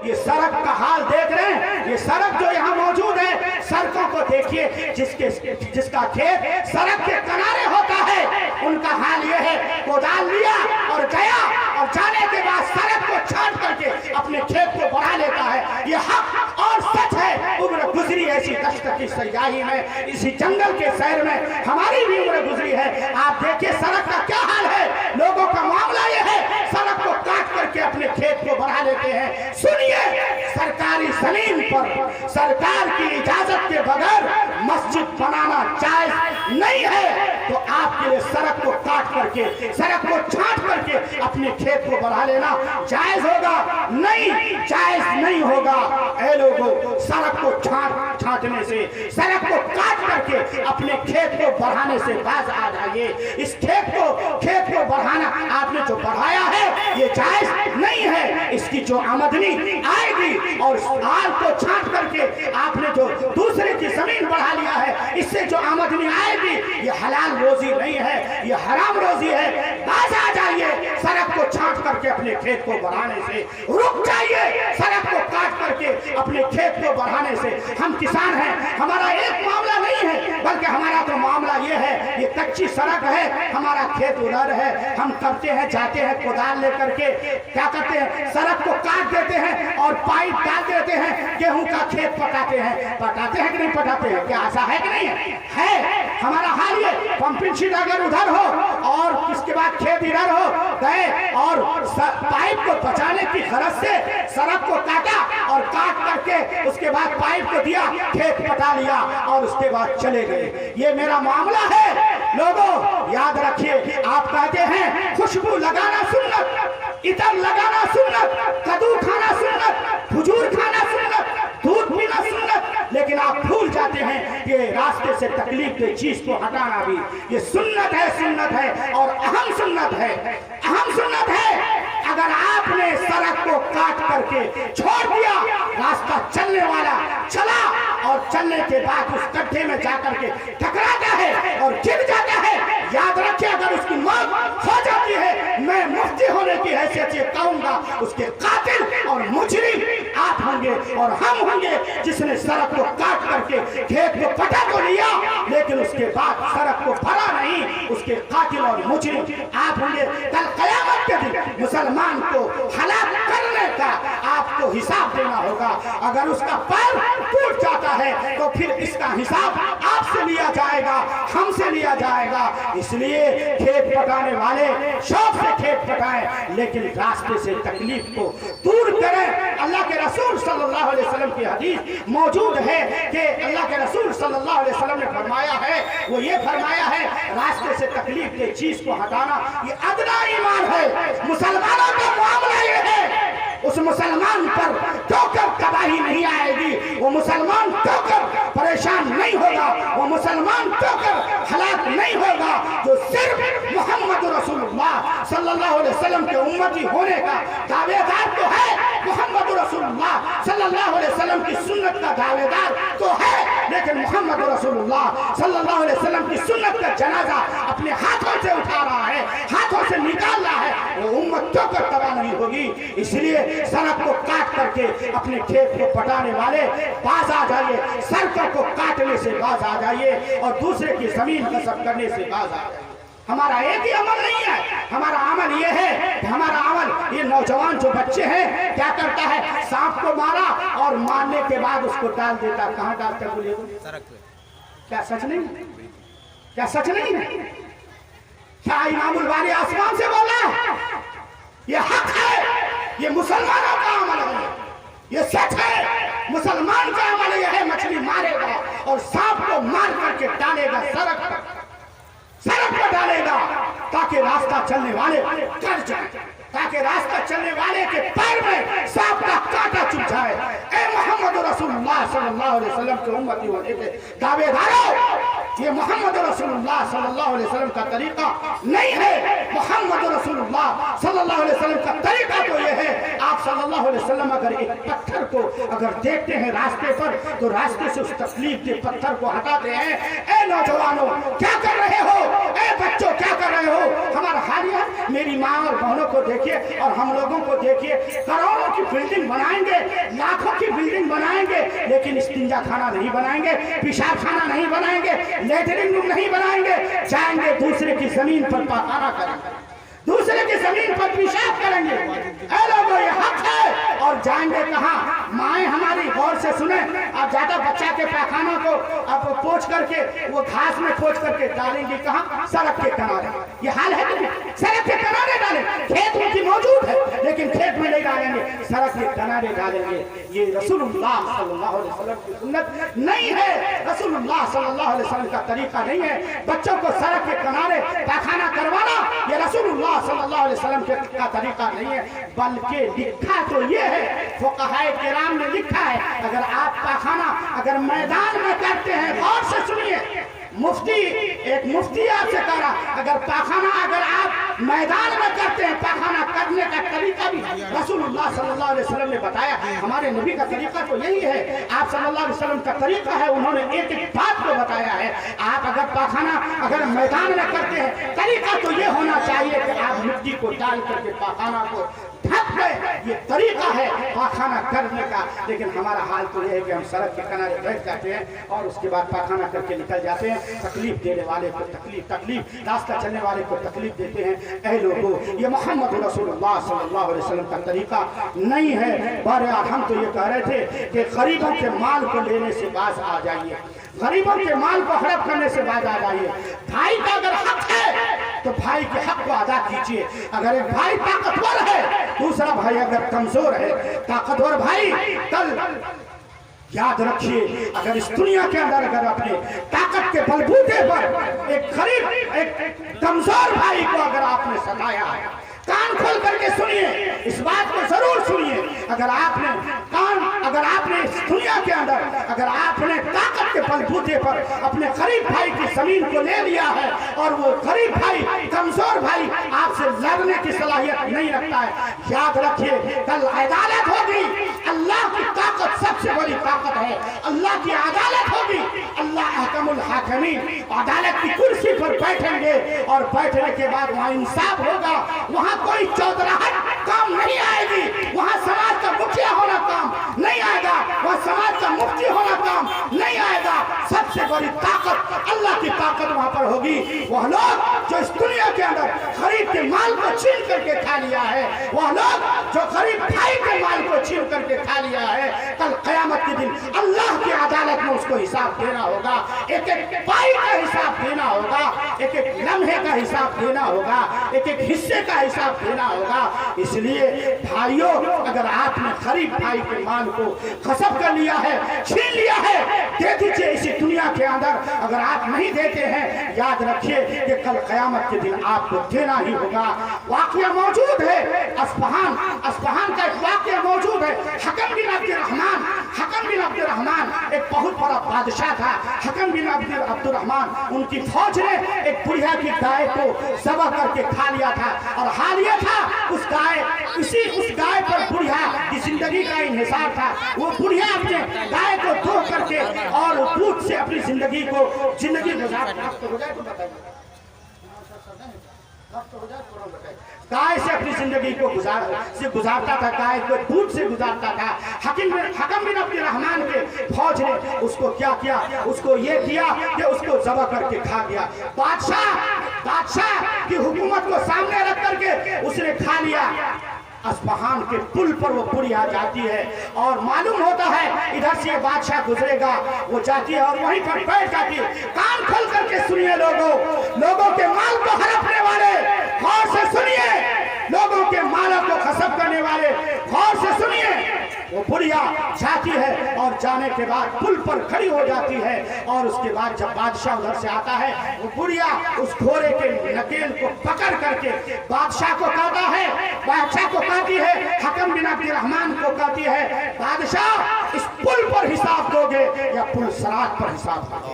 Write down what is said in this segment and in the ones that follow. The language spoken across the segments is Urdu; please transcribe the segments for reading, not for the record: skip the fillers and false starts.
یہ سڑک کا حال دیکھ رہے ہیں، یہ سڑک جو یہاں موجود ہے، سڑکوں کو دیکھیے جس کا کھیت سڑک کے کنارے ہوتا ہے، ان کا حال یہ ہے کودال لیا اور گیا اور جانے کے بعد سڑک کو چھانٹ کر کے اپنے کھیت کو بڑھا لیتا ہے۔ یہ حق اور سچ ہے۔ عمر گزری ایسی دشت کی سیاحی میں، اسی جنگل کے سیر میں ہماری بھی عمر گزری ہے۔ آپ دیکھیے سڑک کا کیا حال ہے، لوگوں کا معاملہ یہ ہے سڑک کو کاٹ کر کے اپنے کھیت کو بڑھا لیتے ہیں۔ سنیے، سرکاری زمین پر سرکار کی اجازت کے بغیر مسجد بنانا جائز نہیں ہے، تو آپ کے لیے سڑک کو کاٹ کر کے، سڑک کو چھانٹ کر کے اپنے کھیت کو بڑھا لینا جائز ہوگا؟ نہیں، جائز نہیں ہوگا۔ اے لوگوں، سڑک کو چھانٹنے سے، سڑک کو کاٹ کر کے اپنے کھیت کو بڑھانے سے باز آ جائیے۔ اس کھیت کو بڑھانا آپ نے جو بڑھایا ہے یہ جائز نہیں ہے۔ اس کی جو آمدنی آئے گی اور آل کو چھانٹ کر کے آپ نے جو دوسرے کی زمین بڑھا لیا ہے، اس سے جو آمدنی آئے گی یہ حلال روزی نہیں ہے، یہ حرام روزی ہے۔ باز آ جائیے، سڑک کو چھانٹ کر کے اپنے کھیت کو بڑھانے سے رک جائیے، سڑک کو کاٹ کر کے اپنے کھیت کو بڑھانے سے۔ ہم کسان ہیں، ہمارا ایک معاملہ نہیں ہے، بلکہ ہمارا تو معاملہ یہ ہے، یہ کچی سڑک ہے، ہمارا کھیت ادھر ہے، ہم کرتے ہیں، جاتے ہیں کودال لے کر کے، کیا کرتے ہیں، سڑک کو کاٹ دیتے ہیں اور پائپ ڈال دیتے ہیں، گیہوں کا کھیت پٹاتے ہیں کہ نہیں پٹاتے ہیں؟ کیا ایسا ہے کہ نہیں ہے؟ ہمارا حال یہ، پمپنگ شیٹ اگر ادھر ہو اور اس کے بعد کھیت ادھر ہو، گئے اور پائپ کو بچانے کی غرض سے سڑک کو کاٹا اور کاٹ کر کے اس کے بعد پائپ کو دیا، کھیت پٹا لیا اور اس کے بعد چلے گئے۔ یہ میرا معاملہ ہے۔ لوگوں یاد رکھیے، آپ کہتے ہیں خوشبو لگانا سنت، عطر لگانا سنت، کدو کھانا سنت، کھجور کھانا سنت، دودھ پینا سنت، لیکن آپ بھول جاتے ہیں کہ راستے سے تکلیف دہ چیز کو ہٹانا بھی یہ سنت ہے اور اہم سنت ہے۔ اگر آپ نے سڑک کو کاٹ کر کے چھوڑ دیا، راستہ چلنے والا چلا اور چلنے کے بعد اس گڈھے میں جا کر کے ٹکراتا ہے اور گر جاتا ہے، یاد رکھیں اگر اس کی موت ہو جاتی ہے، میں مفتی ہونے کی حیثیت سے کہوں گا اس کے قاتل اور مجرم آپ ہوں گے اور ہم ہوں گے، جس نے سڑک کو کاٹ کر کے کھیت کو پٹا تو لیا لیکن اس کے بعد سڑک کو بھرا نہیں، اس کے قاتل اور مجرم آپ ہوں گے۔ کل قیامت کے دن مسلمان کو ہلاک کرنے کا آپ کو حساب دینا ہوگا۔ اگر اس کا پیر ٹوٹ جاتا ہے تو پھر اس کا حساب آپ سے لیا جائے گا، ہم سے لیا جائے گا۔ اس لیے کھیت پٹانے والے شوق سے کھیت پٹائیں، لیکن راستے سے تکلیف کو دور کریں۔ اللہ کے رسول صلی اللہ علیہ وسلم کی حدیث موجود ہے کہ اللہ کے رسول صلی اللہ علیہ وسلم نے فرمایا ہے، وہ یہ فرمایا ہے، راستے سے تکلیف دہ چیز کو ہٹانا یہ ادنا ایمان ہے۔ مسلمانوں کا معاملہ یہ ہے، اس مسلمان پر ٹھوکر تباہی نہیں آئے گی، وہ مسلمان ٹھوکر پریشان نہیں ہوگا، وہ مسلمان ٹھوکر ہلاک نہیں ہوگا جو صرف محمد رسول اللہ صلی اللہ علیہ وسلم کے امتی ہونے کا دعوے دار تو ہے، محمد رسول اللہ صلی اللہ علیہ وسلم کی سنت کا دعوے دار تو ہے، لیکن محمد رسول اللہ صلی اللہ علیہ وسلم کی سنت کا جنازہ اپنے ہاتھوں سے اٹھا رہا ہے، ہاتھوں سے نکال رہا ہے، وہ امت ٹھوکر تباہ نہیں ہوگی۔ اس لیے سڑک کو کاٹ کر کے اپنے کھیت کو پٹانے والے باز آ جائیے، سڑکوں کو کاٹنے سے باز آ جائیے اور دوسرے کی زمین غصب کرنے سے باز آ جائیے۔ ہمارا ایک ہی عمل نہیں ہے، ہمارا عمل یہ ہے کہ ہمارا عمل، یہ نوجوان جو بچے ہیں کیا کرتا ہے، سانپ کو مارا اور مارنے کے بعد اس کو ڈال دیتا، کہاں ڈالتا بولے؟ سڑک پہ۔ کیا سچ نہیں؟ کیا سچ نہیں ہے؟ کیا امام الباری آسمان سے بولا ہے؟ یہ حق ہے، یہ مسلمانوں کا عمل ہے، یہ سچ ہے۔ مسلمان کا عمل یہ ہے، مچھلی مارے گا اور سانپ کو مار کر کے ڈالے گا سڑک پر ڈالے گا، تاکہ راستہ چلنے والے ڈر جائیں، تاکہ راستہ چلنے والے کے پیر میں سانپ کا کانٹا چبھ جائے۔ اے محمد رسول اللہ صلی اللہ علیہ وسلم کے امتی ہونے کے دعوے داروں، یہ محمد رسول اللہ صلی اللہ علیہ وسلم کا طریقہ نہیں ہے۔ محمد رسول اللہ صلی اللہ علیہ وسلم کا طریقہ تو یہ ہے، آپ صلی اللہ علیہ وسلم اگر ایک پتھر کو اگر دیکھتے ہیں راستے پر تو راستے سے اس تکلیف کے پتھر کو ہٹاتے ہیں۔ اے نوجوانوں کیا کر رہے ہو؟ اے بچوں کیا کر رہے ہو؟ ہمارا حال یہ، میری ماں اور بہنوں کو دیکھیے اور ہم لوگوں کو دیکھیے، کروڑوں کی بلڈنگ بنائیں گے، لاکھوں کی بلڈنگ بنائیں گے، لیکن استنجا خانہ نہیں بنائیں گے، پیشاب خانہ نہیں بنائیں گے، لیٹرنگ روم نہیں بنائیں گے، جائیں گے دوسرے کی زمین پر پاخانہ کریں گے، دوسرے کی زمین پر پیشاب کریں گے۔ اے لوگوں یہ حق ہے۔ اور جائیں گے کہاں؟ مائیں ہماری غور سے سنیں، اب زیادہ بچہ کے پیخانہ کو اب پوچھ کر کے وہ گھاس میں پوچھ کر کے ڈالیں گی کہاں؟ سڑک کے کنارے۔ یہ حال ہے کہ سڑک کے کنارے ڈالیں، کھیت میں کی موجود ہے لیکن کھیت میں نہیں ڈالیں گے، سڑک کے کنارے ڈالیں گے۔ یہ رسول اللہ صلی اللہ علیہ وسلم کی سنت نہیں ہے، رسول اللہ صلی اللہ علیہ وسلم کا طریقہ نہیں ہے۔ بچوں کو سڑک کے کنارے پیخانہ کروانا یہ رسول اللہ صلی اللہ علیہ وسلم کا طریقہ نہیں ہے، بلکہ لکھا تو یہ ہے، فقہائے کرام نے لکھا ہے، اگر آپ پاخانہ اگر میدان میں کرتے ہیں، غور سے سنیے، مفتی ایک مفتی آپ سے کہہ رہا، اگر پاخانہ اگر آپ میدان میں کرتے ہیں، پاخانہ کرنے کا طریقہ بھی رسول اللہ صلی اللہ علیہ وسلم نے بتایا۔ ہمارے نبی کا طریقہ تو یہی ہے، آپ صلی اللہ علیہ وسلم کا طریقہ ہے، انہوں نے ایک ایک بات کو بتایا ہے۔ آپ اگر پاخانہ اگر میدان میں کرتے ہیں، طریقہ تو یہ ہونا چاہیے کہ آپ مٹی کو ڈال کر کے پاخانہ کو ڈھک دیں، یہ طریقہ ہے پاخانہ کرنے کا۔ لیکن ہمارا حال تو یہ ہے کہ ہم سڑک کے کنارے بیٹھ جاتے ہیں اور اس کے بعد پاخانہ کر کے نکل جاتے ہیں، تکلیف دینے والے کو تکلیف راستہ چلنے والے کو تکلیف دیتے ہیں۔ اے لوگوں یہ محمد رسول اللہ صلی اللہ علیہ وسلم کا طریقہ نہیں ہے۔ بہرحال ہم تو یہ کہہ رہے تھے کہ غریبوں کے مال کو لینے سے باز آ جائیے، غریبوں کے مال کو ہڑپ کرنے سے باز آ جائیے۔ بھائی کا اگر حق ہے تو بھائی کے حق کو ادا کیجیے۔ اگر ایک بھائی طاقتور ہے، دوسرا بھائی اگر کمزور ہے، طاقتور بھائی کل یاد رکھیے اگر اس دنیا کے اندر اگر اپنے طاقت کے بلبوتے پر ایک غریب ایک کمزور بھائی کو اگر آپ نے ستایا ہے، کان کھول کر کے سنیے، اس بات کو ضرور سنیے، اگر آپ نے اس دنیا کے اندر اگر آپ نے طاقت کے بلبوتے پر اپنے غریب بھائی کی زمین کو لے لیا ہے اور وہ غریب بھائی کمزور بھائی آپ سے لڑنے کی صلاحیت نہیں رکھتا ہے، یاد رکھیے کل عدالت ہوگی۔ اللہ کی طاقت سب سے بڑی طاقت ہے، اللہ کی عدالت ہوگی، اللہ احکم الحاکمین عدالت کی کرسی پر بیٹھیں گے اور بیٹھنے کے بعد وہاں انصاف ہوگا، وہاں کوئی چودراہٹ کام نہیں آئے گی، وہاں سماج کا مکھیا ہونا کام نہیں آئے گا، وہاں سماج کا مفتی ہونا کام نہیں آئے گا۔ سب سے بڑی طاقت اللہ کی طاقت وہاں پر ہوگی۔ وہ لوگ جو اس دنیا کے اندر غریب کے مال کو چھین کر کے کھا لیا ہے، وہ لوگ جو غریب بھائی کے مال کو چھین کر کے کھا لیا ہے، کل قیامت کے دن اللہ کی عدالت میں اس کو حساب دینا ہوگا، ایک ایک پائی کا حساب دینا ہوگا، ایک ایک لمحے کا حساب دینا ہوگا، ایک ایک حصے کا حساب دینا ہوگا۔ اس لیے بھائیوں اگر آپ نے غریب بھائی کے مال کو غصب کر لیا ہے، چھین لیا ہے، دے دیجئے اسی دنیا کے اندر۔ اگر آپ نہیں دیتے ہیں یاد رکھیے کہ کل قیامت کے دن آپ کو دینا ہی ہوگا۔ واقعہ موجود ہے، اصفہان کا ایک واقعہ موجود ہے۔ حکم بن عبد الرحمن ایک بہت بڑا بادشاہ تھا۔ حکم بن عبد الرحمن ان کی فوج نے ایک بڑھیا کی گائے کو ذبح کر کے کھا لیا تھا، اور حال یہ تھا اس گائے پر بڑھیا کی زندگی کا انحصار تھا۔ وہ بڑھیا اپنے گائے کو دھو کر کے اور دودھ سے اپنی زندگی گائے سے اپنی زندگی کو گزارتا تھا، گائے کو دودھ سے گزارتا تھا۔ حکم بن عبد الرحمن کے فوج نے اس کو کیا کیا؟ اس کو یہ کیا کہ اس کو ذبح کر کے کھا گیا۔ بادشاہ کی حکومت کو سامنے رکھ کر کے اس نے کھا لیا۔ اصفہان کے پل پر وہ بڑھی آ جاتی ہے اور معلوم ہوتا ہے ادھر سے بادشاہ گزرے گا، وہ جاتی ہے اور وہیں پر بیٹھ جاتی ہے۔ کان کھول کر کے سنیے لوگوں کے مال کو ہڑپنے والے غور سے سنیے، لوگوں کے مالوں کو غصب کرنے والے غور سے سنیے۔ وہ بڑھیا جاتی ہے اور جانے کے بعد پل پر کھڑی ہو جاتی ہے، اور اس کے بعد جب بادشاہ ادھر سے آتا ہے وہ بڑھیا اس گھوڑے کے نکیل کو پکڑ کر کے بادشاہ کو کہتا ہے، بادشاہ کو کہتی ہے، حکم بن عبد الرحمن کو کہتی ہے، بادشاہ اس پل پر حساب دو گے یا پل صراط پر حساب دو گے؟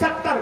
70